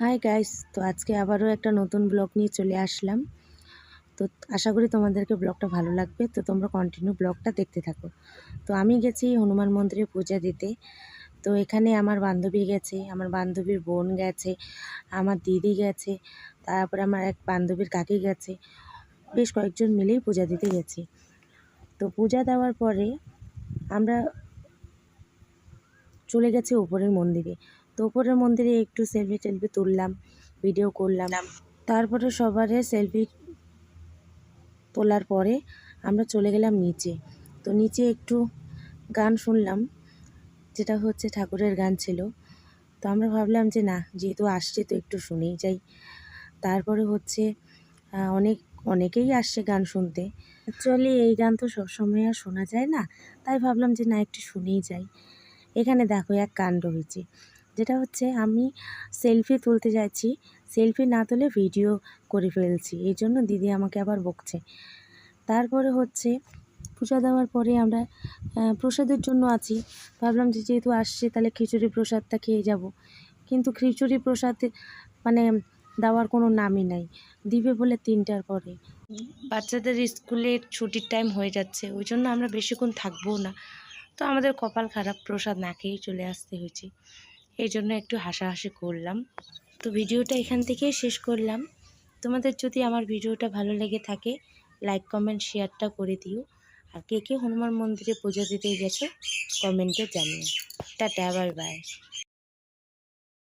Hi guys, তো আজকে আবারও একটা নতুন ব্লগ নিয়ে চলে আসলাম। তো আশা করি তোমাদেরকে ব্লগটা ভালো লাগবে, তো তোমরা কন্টিনিউ ব্লগটা দেখতে থাকো। তো আমি গেছি হনুমান মন্দিরে পূজা দিতে। তো এখানে আমার বান্ধবী গেছে, আমার বান্ধবীর বোন গেছে, আমার দিদি গেছে, তারপরে আমার এক বান্ধবীর কাকি গেছে। বেশ কয়েকজন মিলেই পূজা দিতে গেছি। তো পূজা দেওয়ার পরে আমরা চলে গেছি উপরের মন্দিরে। তো উপরের মন্দিরে একটু সেলফি টেলফি তুললাম, ভিডিও করলাম। তারপরে সবারে সেলফি তোলার পরে আমরা চলে গেলাম নিচে। তো নিচে একটু গান শুনলাম, যেটা হচ্ছে ঠাকুরের গান ছিল। তো আমরা ভাবলাম যে না, যেহেতু আসছে তো একটু শুনেই যাই। তারপরে হচ্ছে অনেকেই আসছে গান শুনতে। অ্যাকচুয়ালি এই গান তো সবসময় আর শোনা যায় না, তাই ভাবলাম যে না, একটু শুনেই যাই। এখানে দেখো এক কাণ্ড হয়েছে, যেটা হচ্ছে আমি সেলফি তুলতে যাচ্ছি, সেলফি না তুলে ভিডিও করে ফেলছি। এই জন্য দিদি আমাকে আবার বকছে। তারপরে হচ্ছে পূজা দেওয়ার পরে আমরা প্রসাদের জন্য আছি। ভাবলাম যে যেহেতু আসছে তাহলে খিচুড়ি প্রসাদটা খেয়ে যাব, কিন্তু খিচুড়ি প্রসাদ মানে দেওয়ার কোনো নামই নাই। দিবে বলে 3টার পরে। বাচ্চাদের স্কুলের ছুটির টাইম হয়ে যাচ্ছে, ওই জন্য আমরা বেশিক্ষণ থাকবো না। তো আমাদের কপাল খারাপ, প্রসাদ না খেয়েই চলে আসতে হয়েছে। এই জন্য একটু হাসাহাসি করলাম। তো ভিডিওটা এখান থেকেই শেষ করলাম। তোমাদের যদি আমার ভিডিওটা ভালো লেগে থাকে, লাইক কমেন্ট শেয়ারটা করে দিও। আর কে কে হনুমান মন্দিরে পুজো দিতে গেছো কমেন্টে জানিও। Tata, bye bye.